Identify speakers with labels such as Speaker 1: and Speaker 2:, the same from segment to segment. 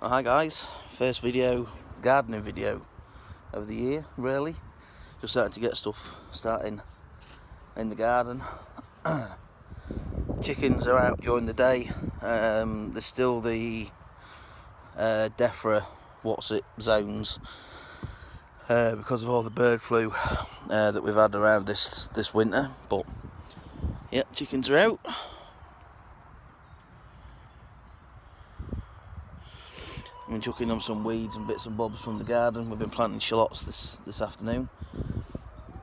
Speaker 1: Hi guys, first gardening video of the year really. Just starting to get stuff starting in the garden. Chickens are out during the day. There's still the DEFRA zones because of all the bird flu that we've had around this winter. But yeah, chickens are out. I've been chucking them some weeds and bits and bobs from the garden. We've been planting shallots this afternoon,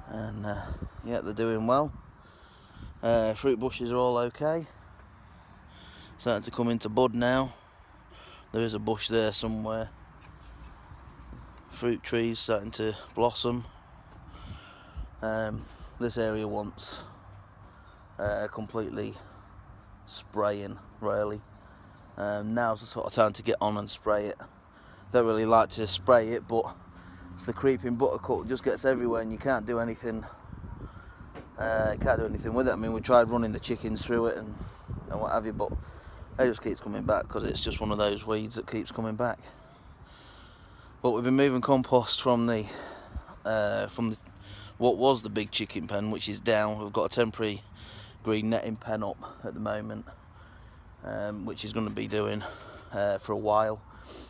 Speaker 1: and yeah, they're doing well. Fruit bushes are all okay, starting to come into bud now. There is a bush there somewhere. Fruit trees starting to blossom. This area wants completely spraying really. Now's the sort of time to get on and spray it. Don't really like to spray it, but it's the creeping buttercup, it just gets everywhere and you can't do anything. With it. I mean, we tried running the chickens through it and what have you, but it just keeps coming back because it's just one of those weeds that keeps coming back. But we've been moving compost from what was the big chicken pen, which is down. We've got a temporary green netting pen up at the moment, which is going to be doing for a while.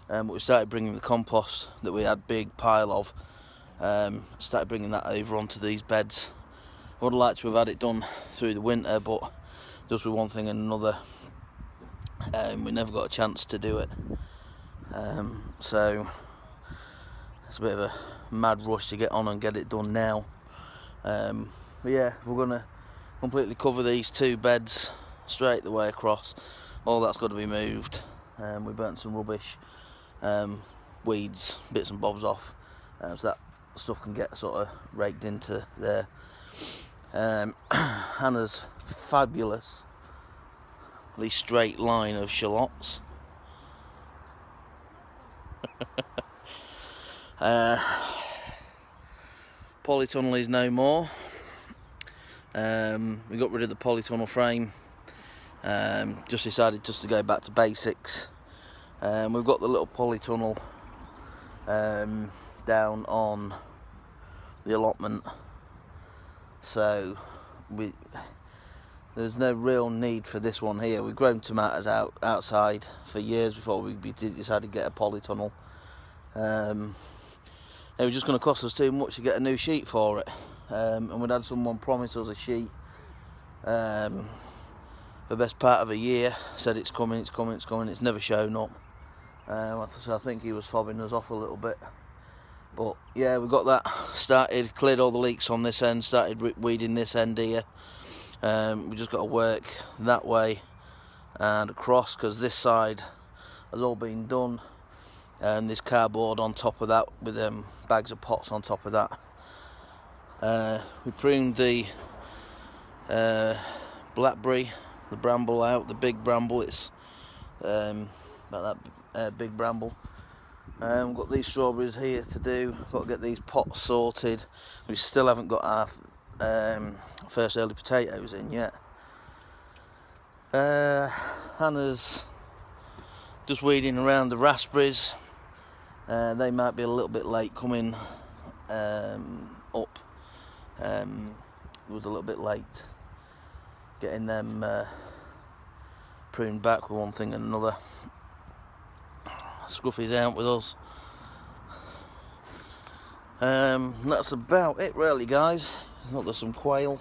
Speaker 1: But we started bringing the compost that we had big pile of, started bringing that over onto these beds. I would have liked to have had it done through the winter, but just with one thing and another, we never got a chance to do it. So it's a bit of a mad rush to get on and get it done now. But yeah, we're going to completely cover these two beds straight the way across. All that's got to be moved. We burnt some rubbish, weeds, bits and bobs off, so that stuff can get sort of raked into there. Hannah's fabulously straight line of shallots. Polytunnel is no more. We got rid of the polytunnel frame. Just decided to go back to basics. We've got the little polytunnel down on the allotment, so there's no real need for this one here. We've grown tomatoes outside for years before we decided to get a polytunnel. It was just going to cost us too much to get a new sheet for it, and we'd had someone promise us a sheet for the best part of a year. Said it's coming. It's never shown up. So I think he was fobbing us off a little bit. But yeah, we got that started, cleared all the leaks on this end, started weeding this end here. We just got to work that way and across, because this side has all been done, and this cardboard on top of that with bags of pots on top of that. We pruned the blackberry, the bramble out, the big bramble. It's about that big bramble. We've got these strawberries here to do. Got to get these pots sorted. We still haven't got our first early potatoes in yet. Hannah's just weeding around the raspberries. They might be a little bit late coming up. It was a little bit late getting them pruned back with one thing and another. Scruffy's out with us. That's about it really, guys. Look, there's some quail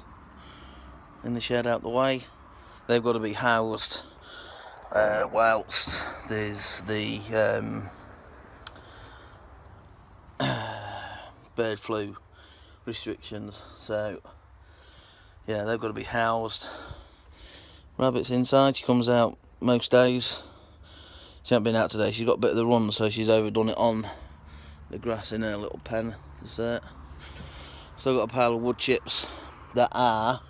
Speaker 1: in the shed out the way. They've got to be housed whilst there's the bird flu restrictions, so yeah, they've got to be housed. Rabbit's inside. She comes out most days. She hasn't been out today. She's got a bit of the run, so she's overdone it on the grass in her little pen. Still got a pile of wood chips that are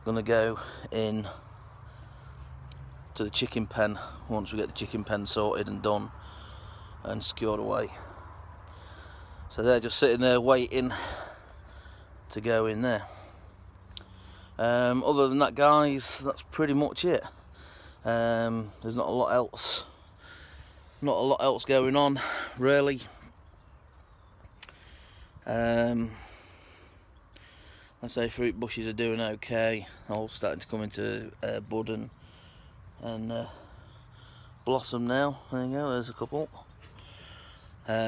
Speaker 1: going to go in to the chicken pen once we get the chicken pen sorted and done and secured away. So they're just sitting there waiting to go in there. Other than that, guys, that's pretty much it. There's not a lot else not a lot else going on really. I say fruit bushes are doing okay, all starting to come into bud and blossom now. There you go, there's a couple.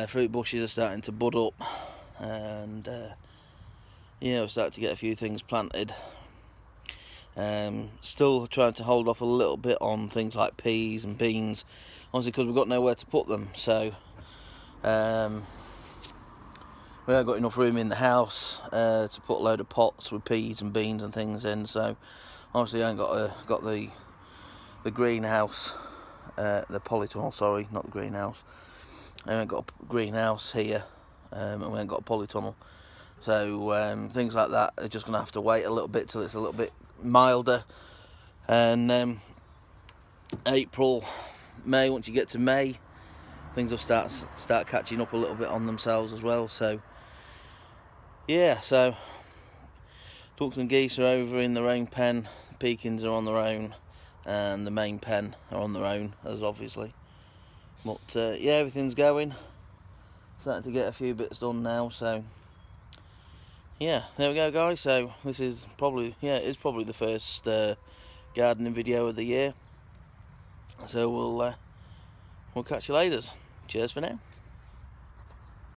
Speaker 1: Fruit bushes are starting to bud up, and yeah, we're starting to get a few things planted. Still trying to hold off a little bit on things like peas and beans, obviously because we've got nowhere to put them. So we haven't got enough room in the house to put a load of pots with peas and beans and things in. So obviously I ain't got the greenhouse, the polytunnel, sorry, not the greenhouse. I haven't got a greenhouse here, and we haven't got a polytunnel. So things like that are just going to have to wait a little bit till it's a little bit milder. And April, May, once you get to May, things will start catching up a little bit on themselves as well. So yeah, so ducks and geese are over in their own pen, the pecans are on their own, and the main pen are on their own, as obviously. But yeah, everything's going. Starting to get a few bits done now. So yeah, there we go, guys. So this is probably, yeah, it's probably the first gardening video of the year. So we'll catch you later. Cheers for now.